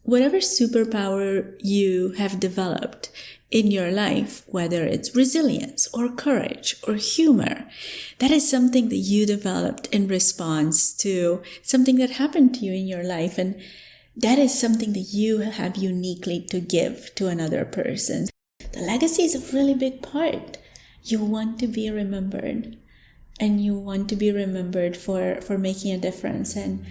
whatever superpower you have developed in your life, whether it's resilience or courage or humor, that is something that you developed in response to something that happened to you in your life. And that is something that you have uniquely to give to another person. The legacy is a really big part. You want to be remembered, and you want to be remembered for making a difference. And,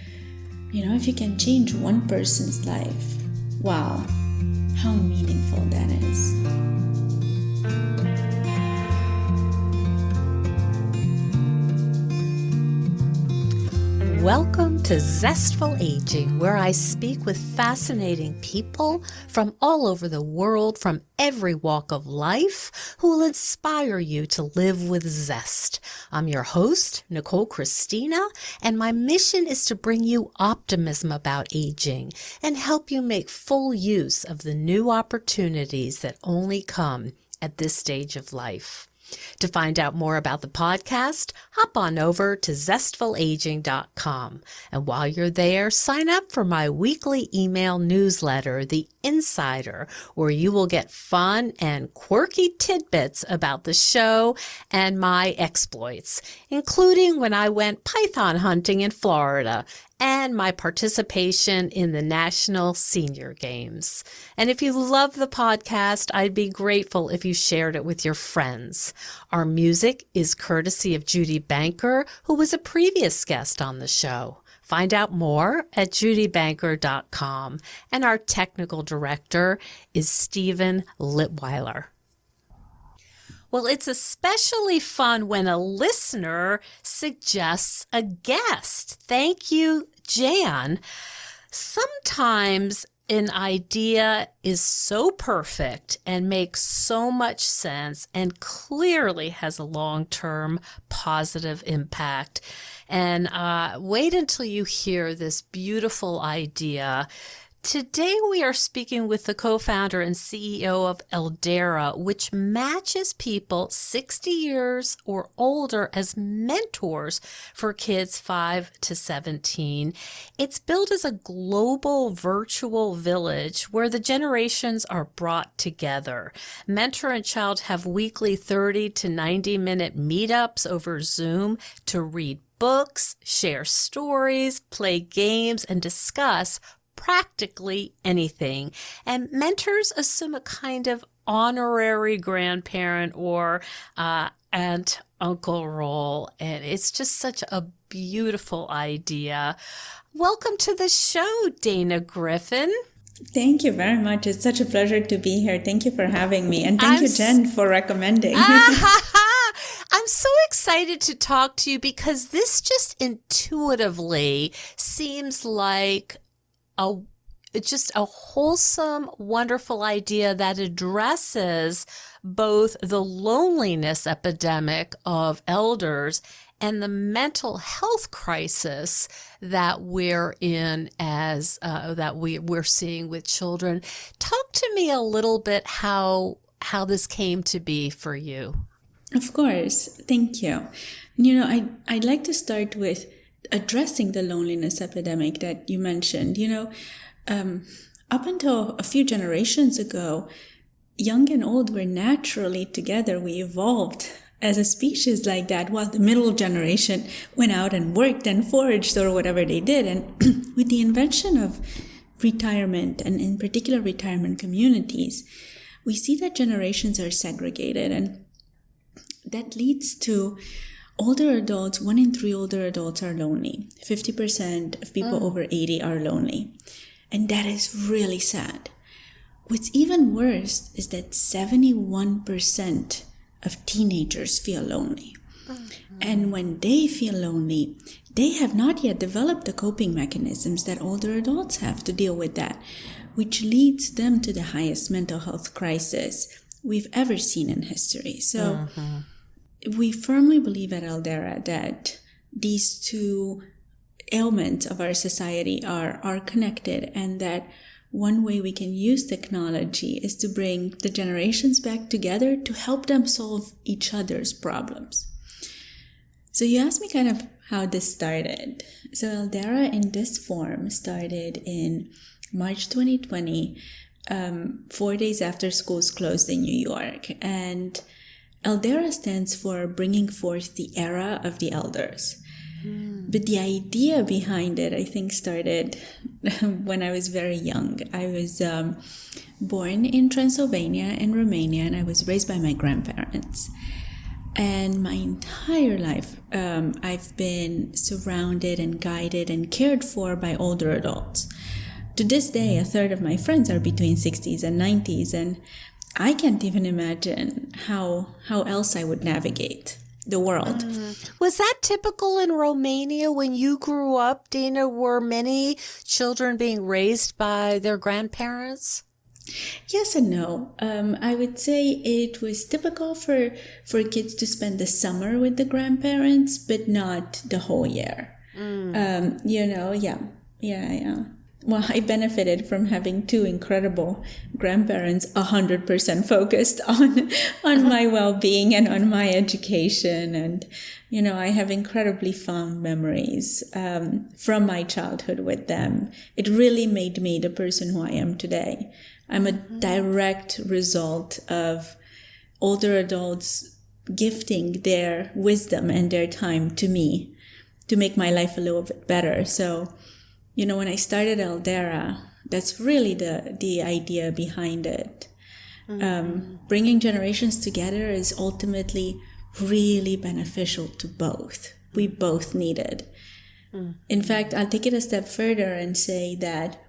if you can change one person's life, wow, how meaningful that is. Welcome to Zestful Aging, where I speak with fascinating people from all over the world, from every walk of life, who will inspire you to live with zest. I'm your host, Nicole Christina, and my mission is to bring you optimism about aging and help you make full use of the new opportunities that only come at this stage of life. To find out more about the podcast, hop on over to zestfulaging.com. And while you're there, sign up for my weekly email newsletter, The Insider, where you will get fun and quirky tidbits about the show and my exploits, including when I went python hunting in Florida and my participation in the National Senior Games. And if you love the podcast, I'd be grateful if you shared it with your friends. Our music is courtesy of Judy Banker, who was a previous guest on the show. Find out more at judybanker.com. And our technical director is Stephen Litweiler. Well, it's especially fun when a listener suggests a guest. Thank you, Jan. Sometimes an idea is so perfect and makes so much sense and clearly has a long-term positive impact. And wait until you hear this beautiful idea. Today we are speaking with the co-founder and CEO of Eldera, which matches people 60 years or older as mentors for kids 5 to 17. It's built as a global virtual village where the generations are brought together. Mentor and child have weekly 30 to 90-minute meetups over Zoom to read books, share stories, play games, and discuss practically anything. And mentors assume a kind of honorary grandparent or aunt, uncle role. And it's just such a beautiful idea. Welcome to the show, Dana Griffin. Thank you very much. It's such a pleasure to be here. Thank you for having me. And thank you, Jen, for recommending. I'm so excited to talk to you because this just intuitively seems like just a wholesome, wonderful idea that addresses both the loneliness epidemic of elders and the mental health crisis that we're in as we're seeing with children. Talk to me a little bit how this came to be for you. Of course. Thank you. I'd like to start with addressing the loneliness epidemic that you mentioned. Up until a few generations ago, young and old were naturally together. We evolved as a species like that, while the middle generation went out and worked and foraged or whatever they did. And with the invention of retirement, and in particular retirement communities, we see that generations are segregated, and that leads to older adults. 1 in 3 older adults are lonely. 50% of people over 80 are lonely. And that is really sad. What's even worse is that 71% of teenagers feel lonely. And when they feel lonely, they have not yet developed the coping mechanisms that older adults have to deal with that, which leads them to the highest mental health crisis we've ever seen in history. So we firmly believe at Eldera that these two ailments of our society are connected, and that one way we can use technology is to bring the generations back together to help them solve each other's problems. So you asked me kind of how this started. So Eldera in this form started in March 2020, 4 days after schools closed in New York. And Eldera stands for bringing forth the era of the elders. But the idea behind it, I think, started when I was very young. I was born in Transylvania in Romania, and I was raised by my grandparents. And my entire life, I've been surrounded and guided and cared for by older adults. To this day, a third of my friends are between 60s and 90s, and I can't even imagine how else I would navigate the world. Was that typical in Romania when you grew up, Dina? Were many children being raised by their grandparents? Yes and no. I would say it was typical for kids to spend the summer with the grandparents, but not the whole year. Yeah. Well, I benefited from having two incredible grandparents, 100% focused on my well-being and on my education. And, I have incredibly fond memories from my childhood with them. It really made me the person who I am today. I'm a direct result of older adults gifting their wisdom and their time to me to make my life a little bit better. So, when I started Eldera, that's really the idea behind it. Bringing generations together is ultimately really beneficial to both. We both need it. In fact, I'll take it a step further and say that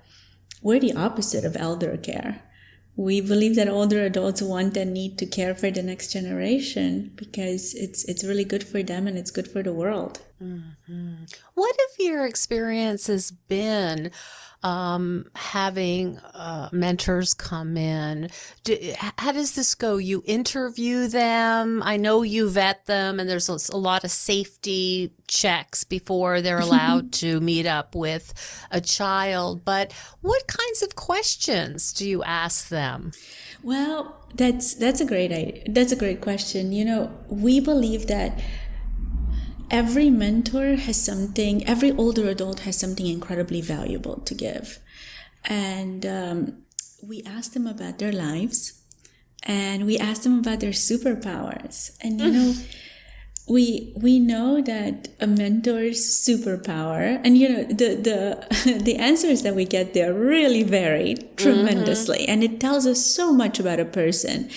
we're the opposite of Eldercare. We believe that older adults want and need to care for the next generation because it's really good for them and it's good for the world. What have your experiences been having mentors come in? How does this go? You interview them. I know you vet them, and there's a lot of safety checks before they're allowed to meet up with a child. But what kinds of questions do you ask them? Well, that's a great question. We believe that every mentor has something, every older adult has something incredibly valuable to give. And we ask them about their lives, and we ask them about their superpowers. And, we know that a mentor's superpower, and, the answers that we get there really vary tremendously. And it tells us so much about a person.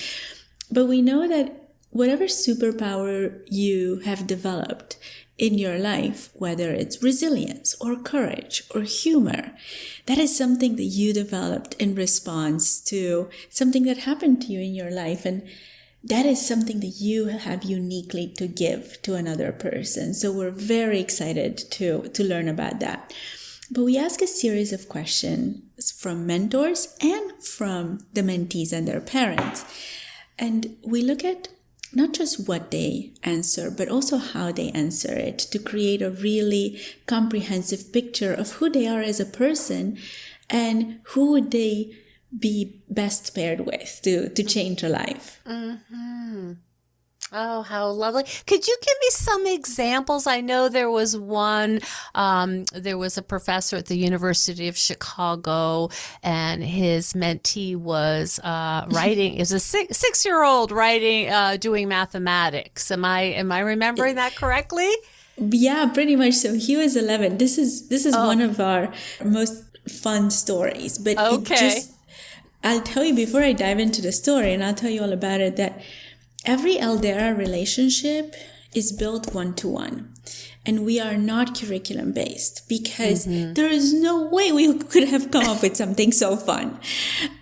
But we know that whatever superpower you have developed in your life, whether it's resilience or courage or humor, that is something that you developed in response to something that happened to you in your life. And that is something that you have uniquely to give to another person. So we're very excited to learn about that. But we ask a series of questions from mentors and from the mentees and their parents. And we look at not just what they answer, but also how they answer it to create a really comprehensive picture of who they are as a person and who would they be best paired with to change a life. Oh, how lovely. Could you give me some examples? I know there was there was a professor at the University of Chicago, and his mentee was writing, is a six-year-old writing, doing mathematics. Am I remembering that correctly? Yeah, pretty much. So he was 11. This is one of our most fun stories. But I'll tell you before I dive into the story, and I'll tell you all about it, that every Eldera relationship is built one-to-one, and we are not curriculum-based because there is no way we could have come up with something so fun.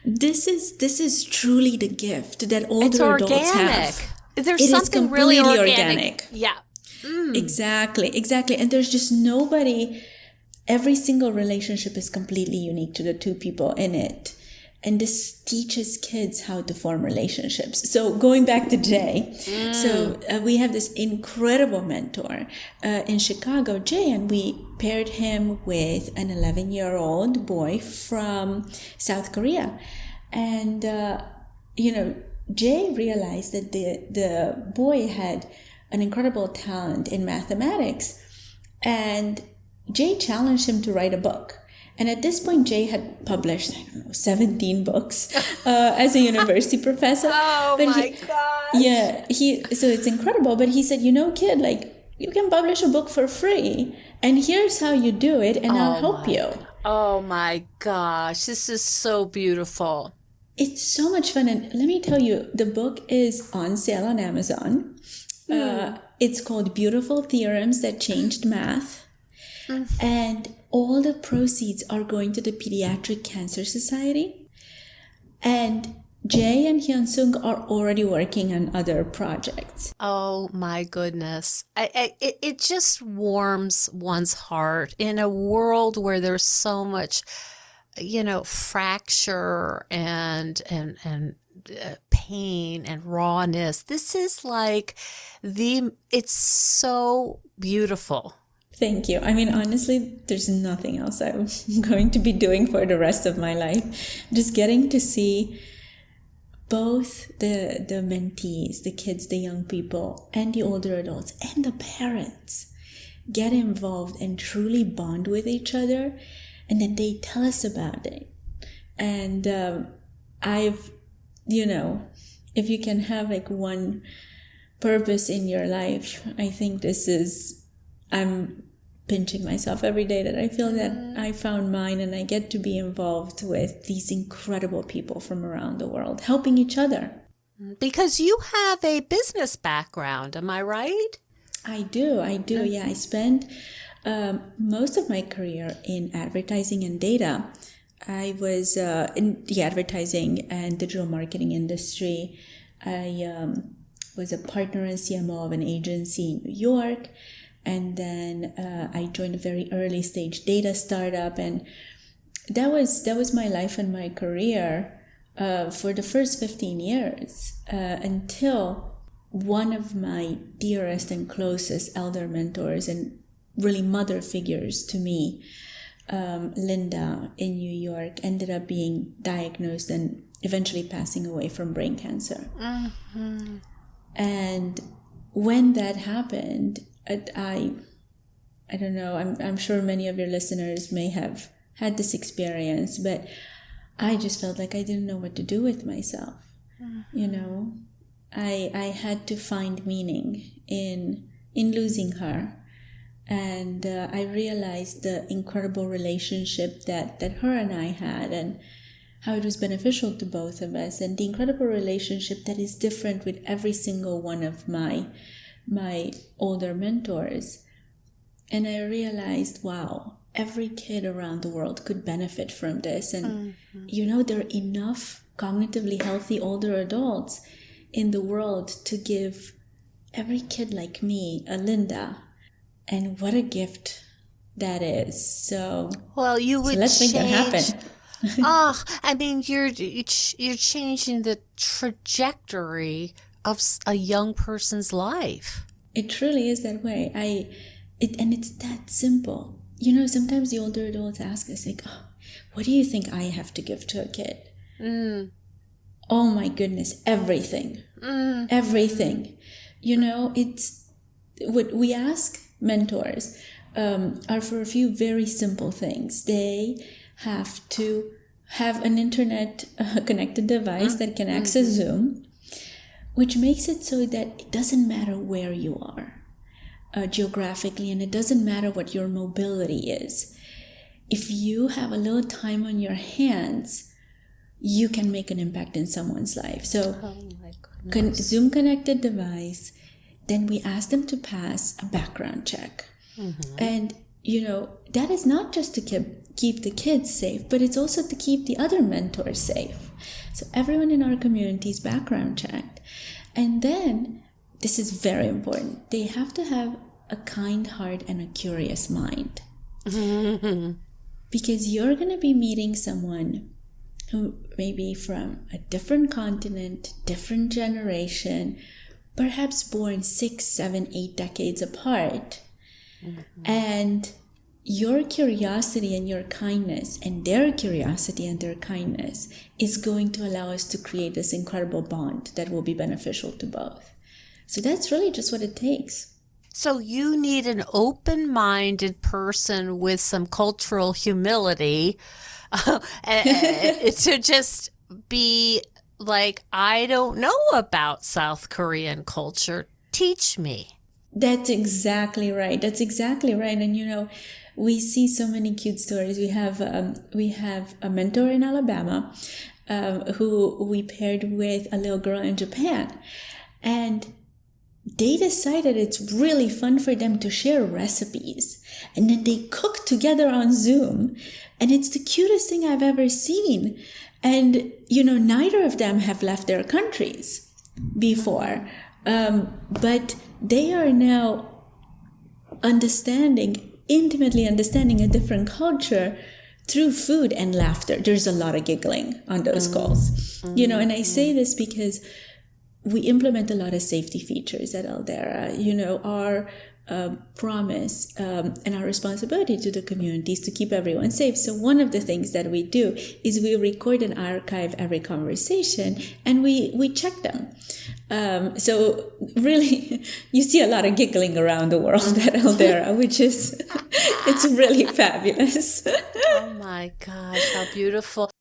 This is truly the gift that older adults have. There's something really organic. Yeah. Exactly. And there's just nobody, every single relationship is completely unique to the two people in it. And this teaches kids how to form relationships. So going back to Jay, we have this incredible mentor in Chicago, Jay, and we paired him with an 11-year-old boy from South Korea. And, Jay realized that the boy had an incredible talent in mathematics. And Jay challenged him to write a book. And at this point, Jay had published, 17 books as a university professor. Oh, but my gosh. Yeah, so it's incredible. But he said, kid, like, you can publish a book for free, and here's how you do it, and I'll help you. Oh, my gosh. This is so beautiful. It's so much fun. And let me tell you, the book is on sale on Amazon. It's called Beautiful Theorems That Changed Math. And all the proceeds are going to the Pediatric Cancer Society. And Jay and Hyun-sung are already working on other projects. Oh my goodness. It just warms one's heart in a world where there's so much, fracture and pain and rawness. This is like it's so beautiful. Thank you. I mean, honestly, there's nothing else I'm going to be doing for the rest of my life. Just getting to see both the mentees, the kids, the young people, and the older adults, and the parents get involved and truly bond with each other. And then they tell us about it. And if you can have like one purpose in your life, I think I'm pinching myself every day that I feel that I found mine, and I get to be involved with these incredible people from around the world, helping each other. Because you have a business background, am I right? I do. Yeah, I spent most of my career in advertising and data. I was in the advertising and digital marketing industry. I was a partner and CMO of an agency in New York. And then I joined a very early stage data startup, and that was my life and my career for the first 15 years until one of my dearest and closest elder mentors and really mother figures to me, Linda in New York, ended up being diagnosed and eventually passing away from brain cancer. Mm-hmm. And when that happened, I don't know, I'm sure many of your listeners may have had this experience, but I just felt like I didn't know what to do with myself. Mm-hmm. I had to find meaning in losing her. And I realized the incredible relationship that her and I had, and how it was beneficial to both of us, and the incredible relationship that is different with every single one of my older mentors. And I realized, wow, every kid around the world could benefit from this. And, there are enough cognitively healthy older adults in the world to give every kid like me a Linda. And what a gift that is. So, let's make that happen. I mean, you're changing the trajectory of a young person's life. It truly is that way. And it's that simple. Sometimes the older adults ask us, like, what do you think I have to give to a kid? Oh my goodness, everything. Everything. It's what we ask mentors are for a few very simple things. They have to have an internet connected device that can access Zoom, which makes it so that it doesn't matter where you are geographically, and it doesn't matter what your mobility is. If you have a little time on your hands, you can make an impact in someone's life. So Zoom connected device, then we ask them to pass a background check. And, that is not just to keep the kids safe, but it's also to keep the other mentors safe. So everyone in our community is background checked. And then, this is very important, they have to have a kind heart and a curious mind. Because you're going to be meeting someone who may be from a different continent, different generation, perhaps born 6, 7, 8 decades apart. And your curiosity and your kindness and their curiosity and their kindness is going to allow us to create this incredible bond that will be beneficial to both. So that's really just what it takes. So you need an open-minded person with some cultural humility to just be like, I don't know about South Korean culture. Teach me. That's exactly right. That's exactly right. And we see so many cute stories. We have a mentor in Alabama who we paired with a little girl in Japan, and they decided it's really fun for them to share recipes, and then they cook together on Zoom, and it's the cutest thing I've ever seen. And neither of them have left their countries before, but they are now intimately understanding a different culture through food and laughter. There's a lot of giggling on those calls, and I say this because we implement a lot of safety features at Eldera. Our promise and our responsibility to the community is to keep everyone safe. So one of the things that we do is we record and archive every conversation, and we check them. So really, you see a lot of giggling around the world at Eldera, which is, it's really fabulous. Oh my gosh, how beautiful.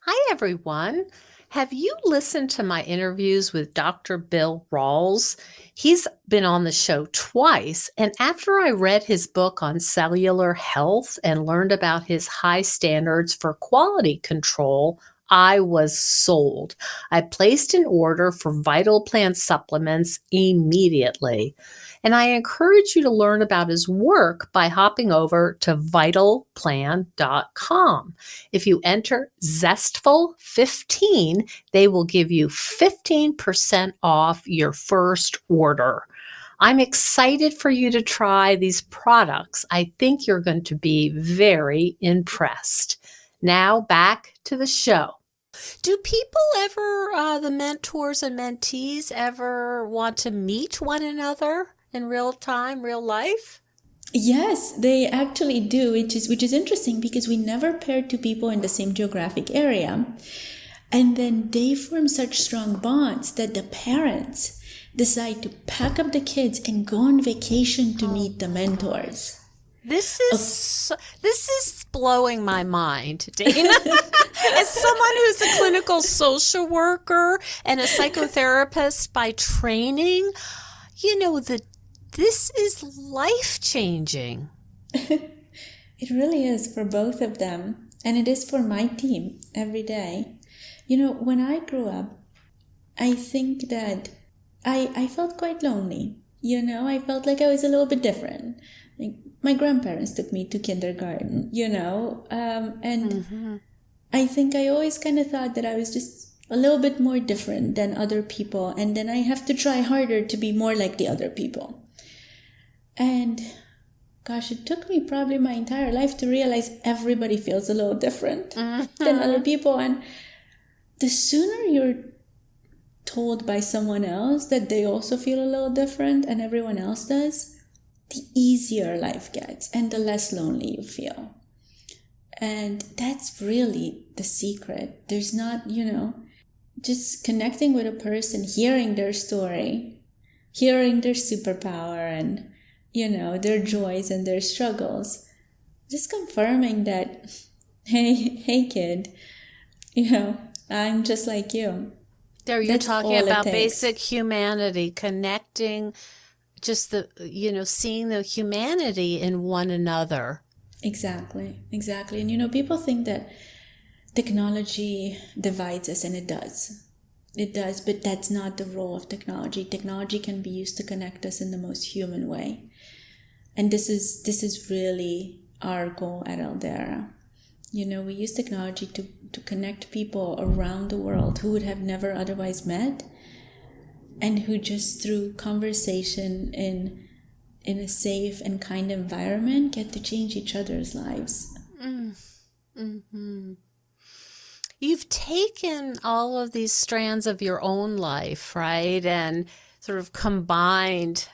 Hi, everyone. Have you listened to my interviews with Dr. Bill Rawls? He's been on the show twice, and after I read his book on cellular health and learned about his high standards for quality control, I was sold. I placed an order for Vital Plan supplements immediately. And I encourage you to learn about his work by hopping over to vitalplan.com. If you enter Zestful15, they will give you 15% off your first order. I'm excited for you to try these products. I think you're going to be very impressed. Now back to the show. Do people ever, the mentors and mentees, ever want to meet one another in real time, real life? Yes, they actually do, which is interesting because we never paired two people in the same geographic area. And then they form such strong bonds that the parents decide to pack up the kids and go on vacation to meet the mentors. This is blowing my mind, Dana. As someone who's a clinical social worker and a psychotherapist by training, this is life-changing. It really is for both of them, and it is for my team every day. When I grew up, I think that I felt quite lonely. I felt like I was a little bit different. Like, my grandparents took me to kindergarten, and I think I always kind of thought that I was just a little bit more different than other people, and then I have to try harder to be more like the other people. And gosh, it took me probably my entire life to realize everybody feels a little different than other people. And the sooner you're told by someone else that they also feel a little different and everyone else does, the easier life gets and the less lonely you feel. And that's really the secret. There's not, just connecting with a person, hearing their story, hearing their superpower and, their joys and their struggles. Just confirming that, hey kid, I'm just like you. There you're talking about basic humanity, connecting, just seeing the humanity in one another. Exactly. And people think that technology divides us, and it does, but that's not the role of technology. Technology can be used to connect us in the most human way, and this is really our goal at Eldera. We use technology to connect people around the world who would have never otherwise met, and who just through conversation in a safe and kind environment get to change each other's lives. Mm-hmm. You've taken all of these strands of your own life, right, and sort of combined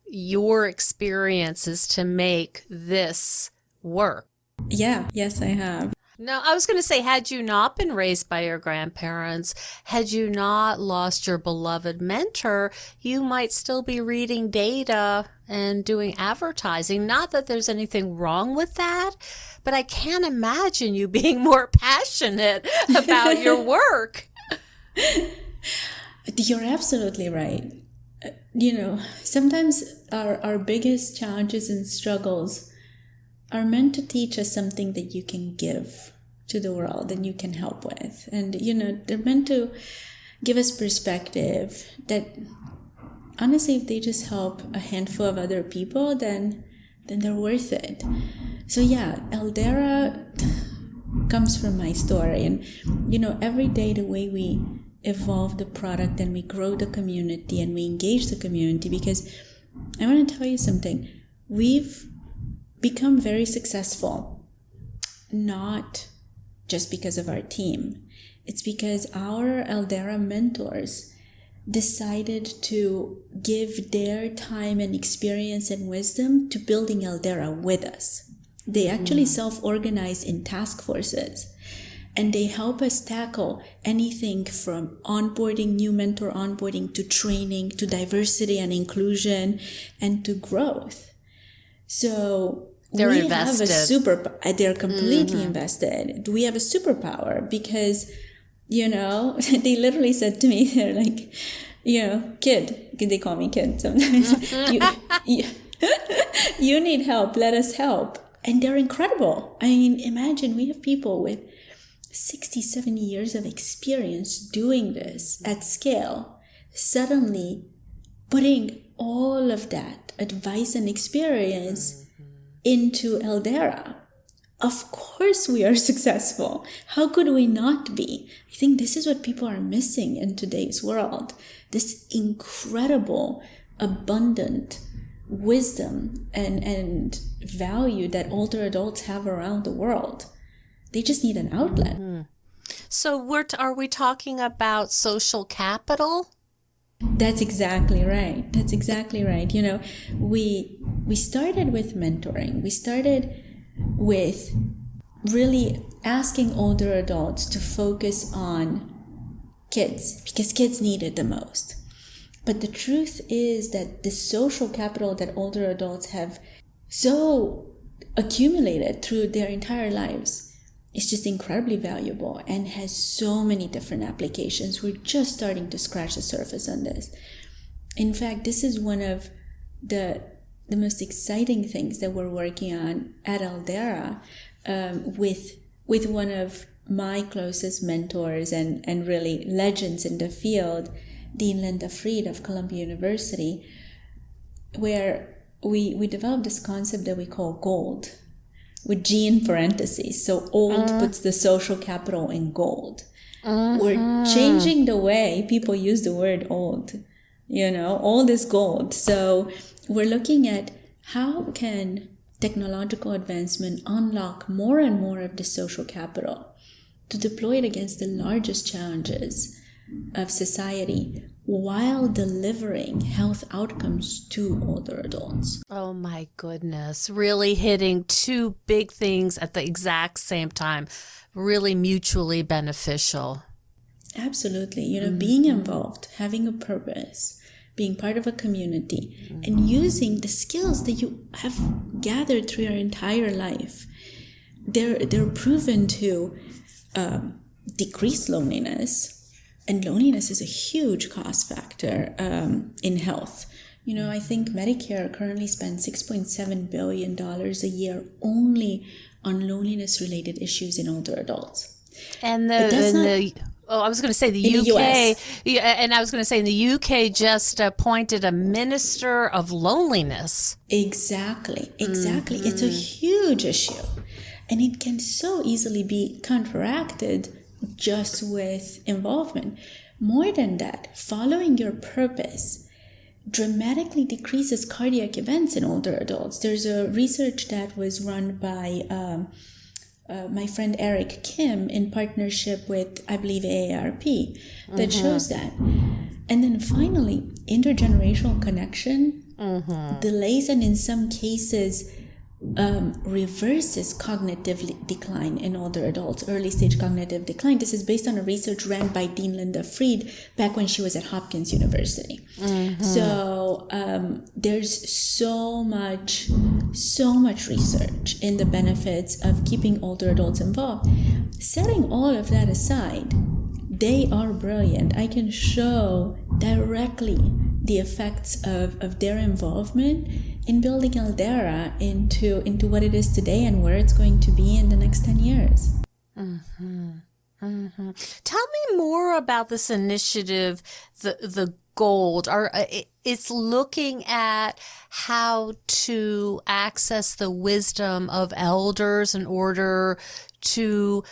your experiences to make this work. Yeah, yes, I have. No, I was going to say, had you not been raised by your grandparents, had you not lost your beloved mentor, you might still be reading data and doing advertising. Not that there's anything wrong with that, but I can't imagine you being more passionate about your work. You're absolutely right. Sometimes our biggest challenges and struggles are meant to teach us something that you can give to the world and you can help with. And, they're meant to give us perspective that, honestly, if they just help a handful of other people, then they're worth it. So yeah, Eldera comes from my story. And, every day the way we evolve the product and we grow the community and we engage the community, because I want to tell you something. We've become very successful, not just because of our team. It's because our Eldera mentors decided to give their time and experience and wisdom to building Eldera with us. They actually self-organize in task forces, and they help us tackle anything from onboarding, new mentor onboarding, to training, to diversity and inclusion, and to growth. So they're invested. They're completely invested. We have a superpower because, they literally said to me, they're like, kid, they call me kid sometimes. You need help, let us help. And they're incredible. I mean, imagine we have people with 60, 70 years of experience doing this at scale, suddenly putting all of that advice and experience into Eldera. Of course we are successful. How could we not be? I think this is what people are missing in today's world. This incredible, abundant wisdom and value that older adults have around the world. They just need an outlet. So are we talking about social capital? That's exactly right. We started with mentoring. We started with really asking older adults to focus on kids because kids need it the most. But the truth is that the social capital that older adults have so accumulated through their entire lives is just incredibly valuable and has so many different applications. We're just starting to scratch the surface on this. In fact, this is one of the most exciting things that we're working on at Eldera with one of my closest mentors and really legends in the field, Dean Linda Fried of Columbia University, where we developed this concept that we call GOLD, with G in parentheses. So old puts the social capital in gold. We're changing the way people use the word old. Old is gold. So we're looking at how can technological advancement unlock more and more of the social capital to deploy it against the largest challenges of society while delivering health outcomes to older adults. Oh my goodness. Really hitting two big things at the exact same time. Really mutually beneficial. Absolutely. Being involved, having a purpose, being part of a community, and using the skills that you have gathered through your entire life. They're proven to decrease loneliness. And loneliness is a huge cost factor in health. I think Medicare currently spends $6.7 billion a year only on loneliness-related issues in older adults. And I was going to say the UK. And I was going to say in the UK just appointed a minister of loneliness. Exactly. It's a huge issue. And it can so easily be counteracted just with involvement. More than that, following your purpose dramatically decreases cardiac events in older adults. There's a research that was run by my friend Eric Kim in partnership with, I believe, AARP that shows that. And then finally, intergenerational connection delays and in some cases reverses cognitive decline in older adults, early stage cognitive decline. This is based on a research ran by Dean Linda Fried back when she was at Hopkins University. So there's so much research in the benefits of keeping older adults involved. Setting all of that aside, they are brilliant. I can show directly the effects of their involvement in building Eldera into what it is today and where it's going to be in the next 10 years. Tell me more about this initiative, the GOLD. It's looking at how to access the wisdom of elders in order to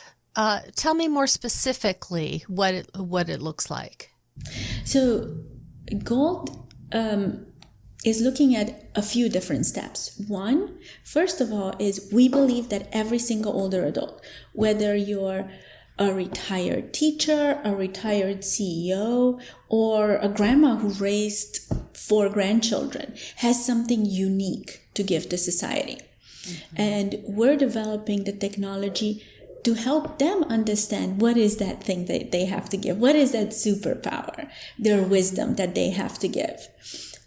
tell me more specifically what it looks like. So GOLD is looking at a few different steps. One, first of all, is we believe that every single older adult, whether you're a retired teacher, a retired CEO, or a grandma who raised 4 grandchildren, has something unique to give to society. And we're developing the technology to help them understand what is that thing that they have to give. What is that superpower, their wisdom that they have to give?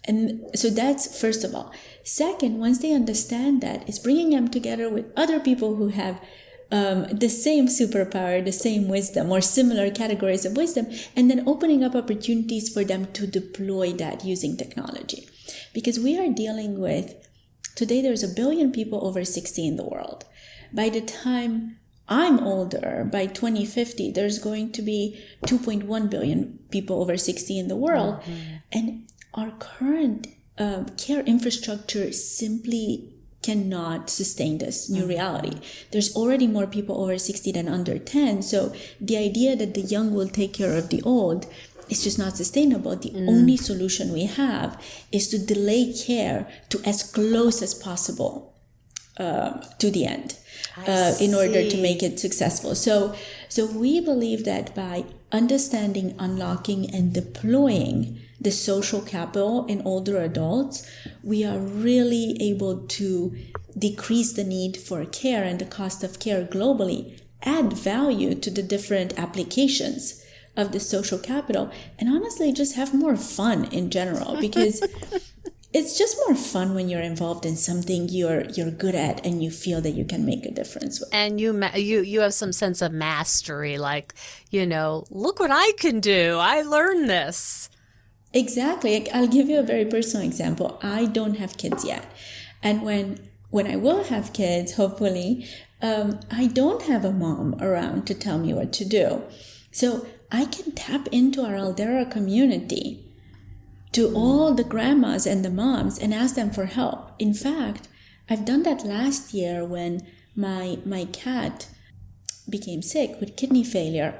And so that's first of all. Second, once they understand that, it's bringing them together with other people who have the same superpower, the same wisdom, or similar categories of wisdom, and then opening up opportunities for them to deploy that using technology. Because we are dealing with, today there's 1 billion people over 60 in the world. By the time I'm older, by 2050, there's going to be 2.1 billion people over 60 in the world. And our current care infrastructure simply cannot sustain this new reality. There's already more people over 60 than under 10. So the idea that the young will take care of the old is just not sustainable. The only solution we have is to delay care to as close as possible to the end. In order to make it successful. So we believe that by understanding, unlocking, and deploying the social capital in older adults, we are really able to decrease the need for care and the cost of care globally, add value to the different applications of the social capital, and honestly just have more fun in general, because it's just more fun when you're involved in something you're good at and you feel that you can make a difference with. And you have some sense of mastery, like, look what I can do. I learned this. Exactly. I'll give you a very personal example. I don't have kids yet. And when I will have kids, hopefully, I don't have a mom around to tell me what to do. So I can tap into our Eldera community, to all the grandmas and the moms, and ask them for help. In fact, I've done that last year when my cat became sick with kidney failure.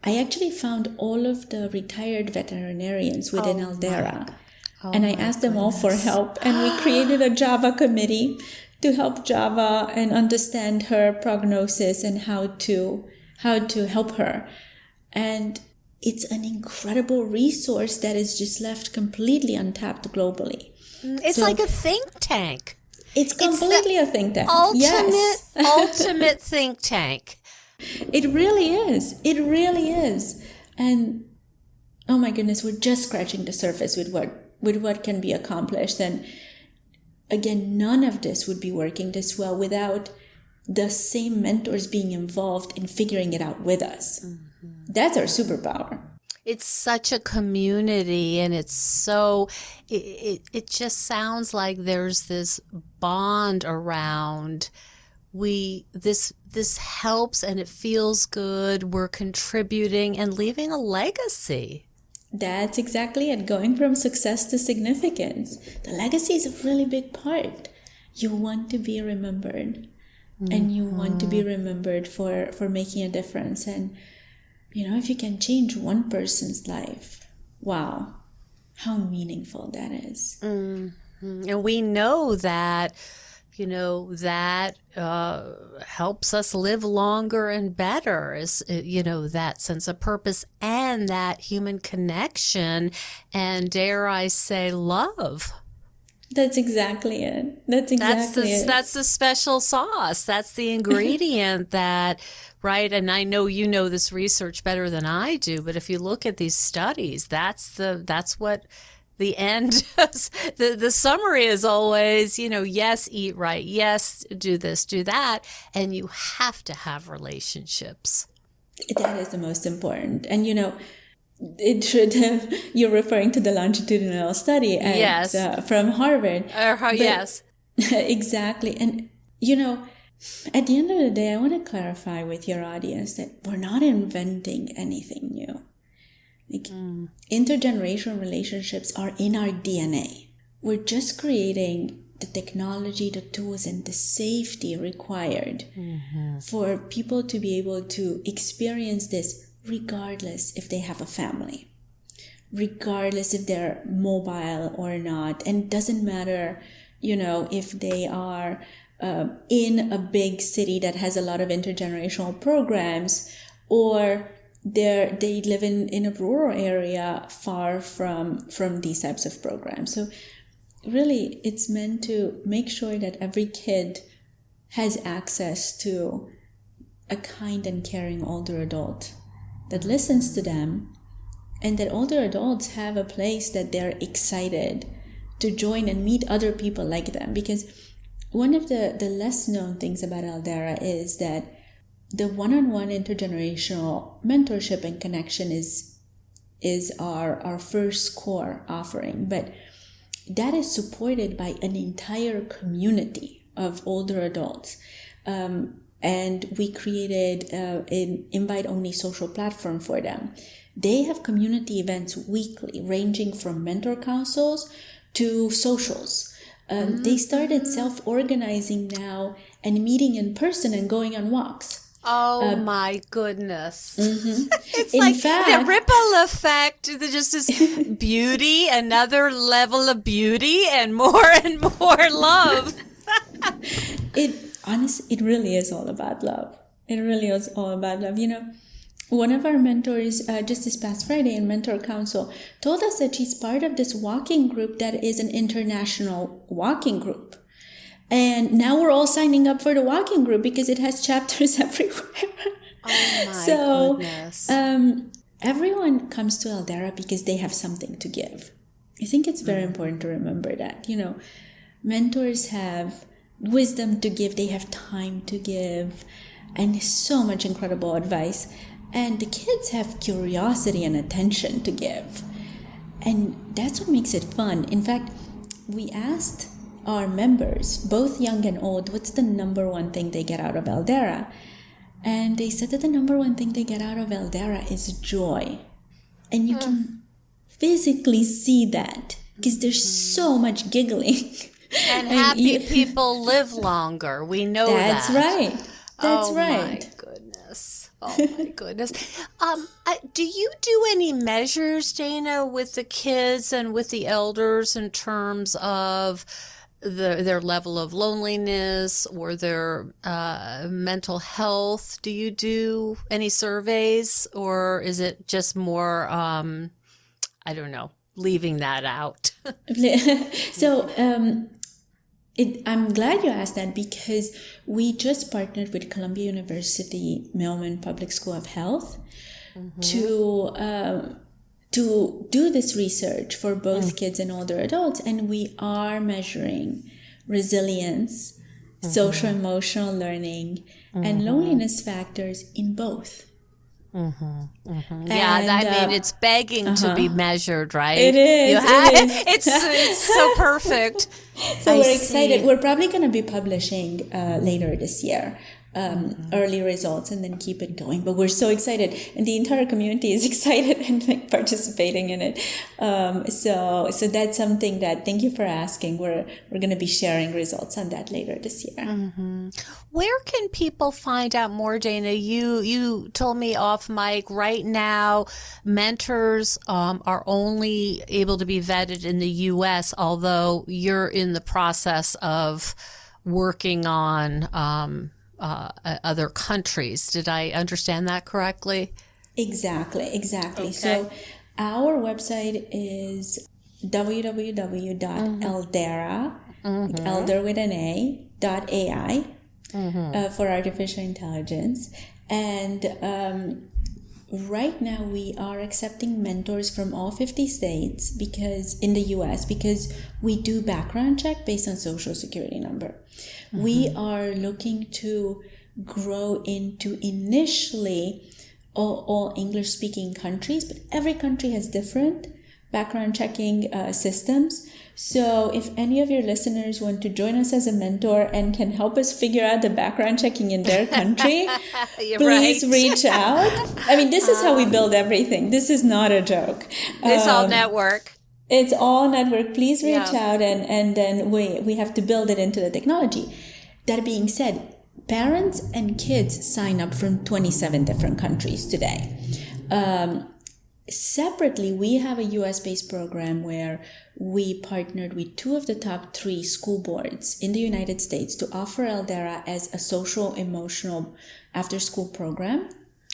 I actually found all of the retired veterinarians within Eldera, and I asked them all for help. And we created a Java committee to help Java and understand her prognosis and how to help her. And it's an incredible resource that is just left completely untapped globally. It's like a think tank. It's completely a think tank. Ultimate think tank. It really is. It really is. And oh my goodness, we're just scratching the surface with what can be accomplished. And again, none of this would be working this well without the same mentors being involved in figuring it out with us. That's our superpower. It's such a community, and it's so, it just sounds like there's this bond around, this helps and it feels good. We're contributing and leaving a legacy. That's exactly it. Going from success to significance. The legacy is a really big part. You want to be remembered, and you want to be remembered for making a difference. And if you can change one person's life, wow, how meaningful that is. And we know that, that helps us live longer and better, is, that sense of purpose and that human connection and, dare I say, love. That's exactly it. That's exactly it. That's the special sauce. That's the ingredient that, right? And I know you know this research better than I do, but if you look at these studies, that's what the end, the summary is always, yes, eat right. Yes, do this, do that. And you have to have relationships. That is the most important. And, it should you're referring to the longitudinal study yes. From Harvard. Yes. Exactly. And, at the end of the day, I want to clarify with your audience that we're not inventing anything new. Intergenerational relationships are in our DNA. We're just creating the technology, the tools, and the safety required for people to be able to experience this regardless if they have a family, regardless if they're mobile or not. And it doesn't matter, if they are in a big city that has a lot of intergenerational programs, or they live in a rural area far from these types of programs. So really, it's meant to make sure that every kid has access to a kind and caring older adult that listens to them, and that older adults have a place that they're excited to join and meet other people like them. Because one of the less known things about Eldera is that the one-on-one intergenerational mentorship and connection is our first core offering, but that is supported by an entire community of older adults. And we created an invite-only social platform for them. They have community events weekly, ranging from mentor councils to socials. They started self-organizing now and meeting in person and going on walks. Oh my goodness. It's In like fact, the ripple effect, just this beauty, another level of beauty, and more love. It really is all about love. It really is all about love. One of our mentors just this past Friday in Mentor Council told us that she's part of this walking group that is an international walking group. And now we're all signing up for the walking group because it has chapters everywhere. Oh my goodness. Everyone comes to Eldera because they have something to give. I think it's very important to remember that. Mentors have wisdom to give, they have time to give, and so much incredible advice. And the kids have curiosity and attention to give. And that's what makes it fun. In fact, we asked our members, both young and old, what's the number one thing they get out of Eldera? And they said that the number one thing they get out of Eldera is joy. And you can physically see that because there's so much giggling. And happy people live longer. We know that's that. Right. That's right. Oh my goodness. Oh my goodness. Do you do any measures, Dana, with the kids and with the elders in terms of their level of loneliness or their mental health? Do you do any surveys, or is it just more, I don't know, leaving that out? So I'm glad you asked that, because we just partnered with Columbia University Mailman Public School of Health to do this research for both kids and older adults, and we are measuring resilience, social emotional learning, and loneliness factors in both. Yeah, I mean, it's begging to be measured, right? It is. It's so perfect. So we're excited. We're probably going to be publishing later this year early results and then keep it going. But we're so excited, and the entire community is excited and participating in it. So that's something that, thank you for asking. We're going to be sharing results on that later this year. Where can people find out more, Dana? You told me off mic right now, mentors are only able to be vetted in the U.S., although you're in the process of working on other countries. Did I understand that correctly? Exactly. Okay. So our website is www.eldera, like elder with an A, .ai, for artificial intelligence. And right now we are accepting mentors from all 50 states because in the US, because we do background check based on social security number. We are looking to grow into initially all English speaking countries, but every country has different background checking systems. So if any of your listeners want to join us as a mentor and can help us figure out the background checking in their country, please reach out. I mean, this is how we build everything. This is not a joke. It's all network. It's all network. Please reach out and then we have to build it into the technology. That being said, parents and kids sign up from 27 different countries today. Separately, we have a US-based program where we partnered with 2 of the top 3 school boards in the United States to offer Eldera as a social emotional after-school program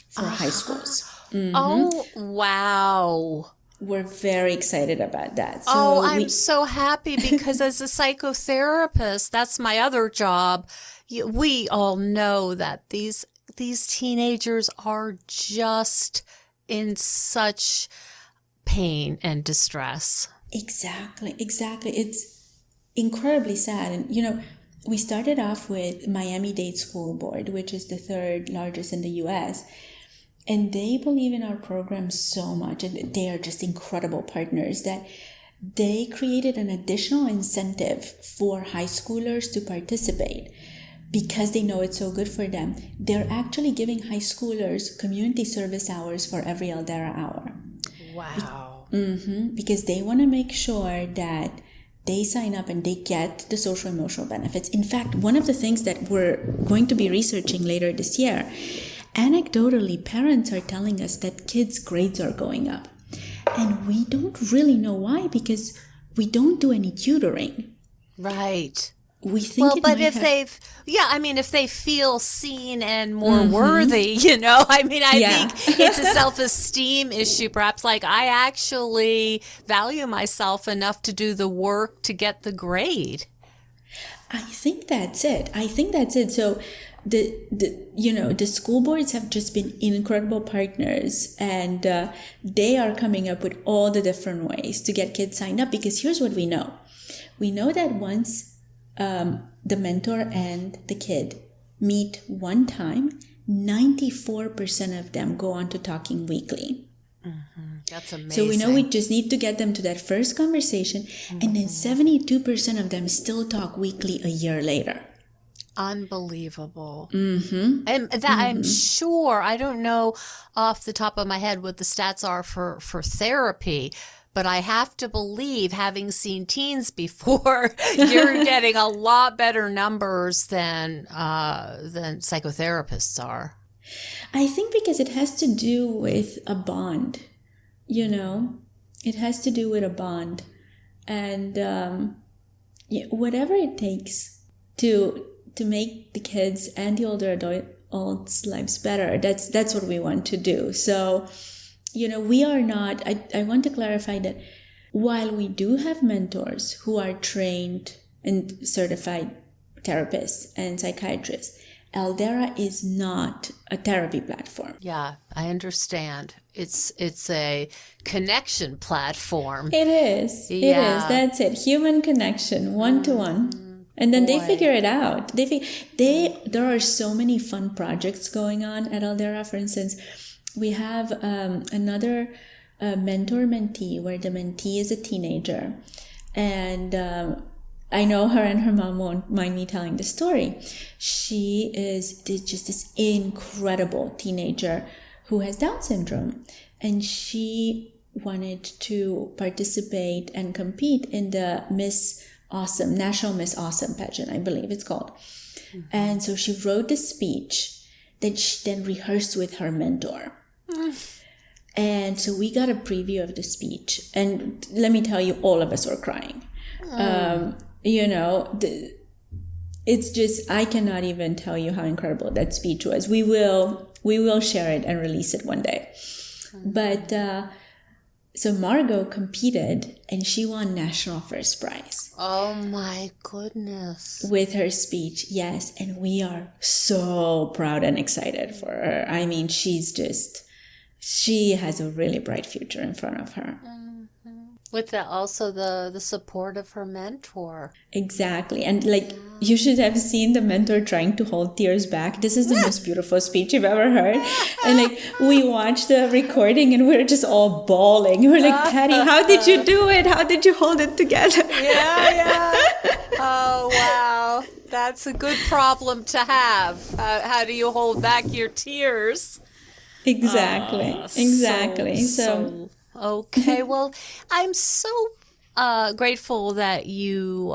for high schools. Oh, wow. We're very excited about that. So I'm so happy because as a psychotherapist, that's my other job. We all know that these teenagers are just in such pain and distress. Exactly. It's incredibly sad. And, we started off with Miami-Dade School Board, which is the 3rd largest in the U.S., and they believe in our program so much, and they are just incredible partners that they created an additional incentive for high schoolers to participate. Because they know it's so good for them, they're actually giving high schoolers community service hours for every Eldera hour. Wow. Because they want to make sure that they sign up and they get the social emotional benefits. In fact, one of the things that we're going to be researching later this year, anecdotally, parents are telling us that kids' grades are going up. And we don't really know why, because we don't do any tutoring. Right. We think if they feel seen and more worthy, I think it's a self-esteem issue. Perhaps like I actually value myself enough to do the work to get the grade. I think that's it. So the school boards have just been incredible partners, and they are coming up with all the different ways to get kids signed up, because here's what we know. We know that once the mentor and the kid meet one time, 94% of them go on to talking weekly. That's amazing. So we know we just need to get them to that first conversation, and then 72% of them still talk weekly a year later. Unbelievable. And that I'm sure, I don't know off the top of my head what the stats are for therapy, but I have to believe, having seen teens before, you're getting a lot better numbers than psychotherapists are. I think because it has to do with a bond, It has to do with a bond. And whatever it takes to make the kids and the older adults' lives better, that's what we want to do. So, we are not, I want to clarify that while we do have mentors who are trained and certified therapists and psychiatrists, Eldera is not a therapy platform. Yeah, I understand. It's a connection platform. It is. Yeah. It is. That's it. Human connection, one-to-one. And then they figure it out. There are so many fun projects going on at Eldera. For instance, we have another mentor-mentee where the mentee is a teenager. And I know her and her mom won't mind me telling the story. She is just this incredible teenager who has Down syndrome. And she wanted to participate and compete in the National Miss Awesome pageant, I believe it's called. Mm-hmm. And so she wrote the speech that she then rehearsed with her mentor. And so we got a preview of the speech. And let me tell you, all of us were crying. It's just, I cannot even tell you how incredible that speech was. We will share it and release it one day. So So Margot competed and she won national first prize. Oh my goodness. With her speech, yes. And we are so proud and excited for her. I mean, she has a really bright future in front of her. With also the support of her mentor. Exactly. And you should have seen the mentor trying to hold tears back. This is the most beautiful speech you've ever heard. And we watched the recording and we were just all bawling. We were like, Patty, how did you do it? How did you hold it together? Yeah. Oh, wow. That's a good problem to have. How do you hold back your tears? Exactly. So okay. Well, I'm so grateful that you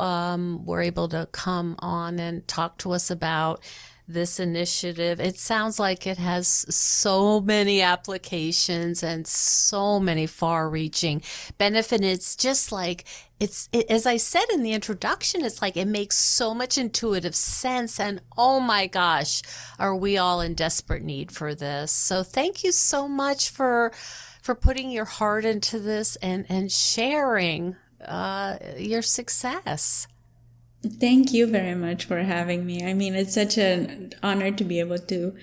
were able to come on and talk to us about this initiative. It sounds like it has so many applications and so many far-reaching benefits. It's just like, as I said in the introduction, it's like it makes so much intuitive sense. And oh my gosh, are we all in desperate need for this? So thank you so much for putting your heart into this and sharing your success. Thank you very much for having me. I mean, it's such an honor to be able to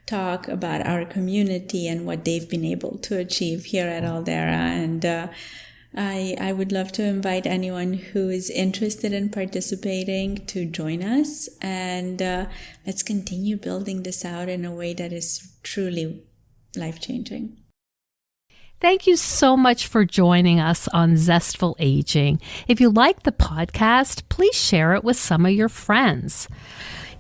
talk about our community and what they've been able to achieve here at Eldera. And I would love to invite anyone who is interested in participating to join us. And let's continue building this out in a way that is truly life-changing. Thank you so much for joining us on Zestful Aging. If you like the podcast, please share it with some of your friends.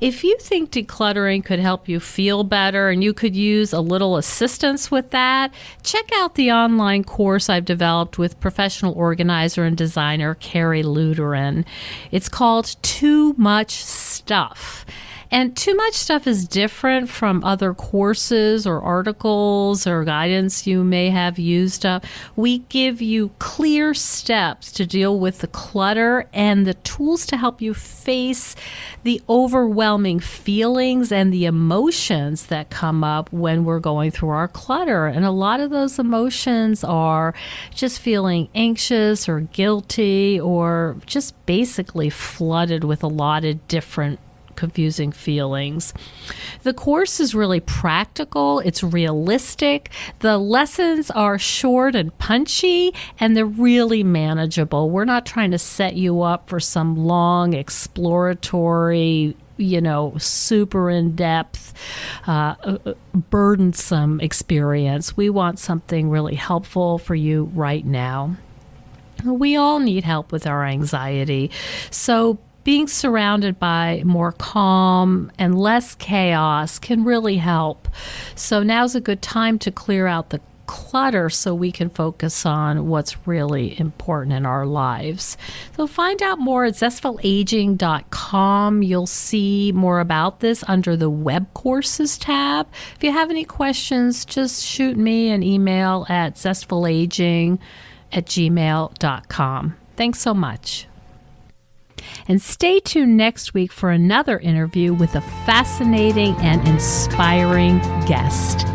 If you think decluttering could help you feel better and you could use a little assistance with that, check out the online course I've developed with professional organizer and designer Carrie Luderin. It's called Too Much Stuff. And Too Much Stuff is different from other courses or articles or guidance you may have used up. We give you clear steps to deal with the clutter and the tools to help you face the overwhelming feelings and the emotions that come up when we're going through our clutter. And a lot of those emotions are just feeling anxious or guilty or just basically flooded with a lot of different confusing feelings. The course is really practical. It's realistic. The lessons are short and punchy, and they're really manageable. We're not trying to set you up for some long exploratory, super in-depth, burdensome experience. We want something really helpful for you right now. We all need help with our anxiety. So being surrounded by more calm and less chaos can really help. So now's a good time to clear out the clutter so we can focus on what's really important in our lives. So find out more at zestfulaging.com. You'll see more about this under the web courses tab. If you have any questions, just shoot me an email at zestfulaging@gmail.com. Thanks so much. And stay tuned next week for another interview with a fascinating and inspiring guest.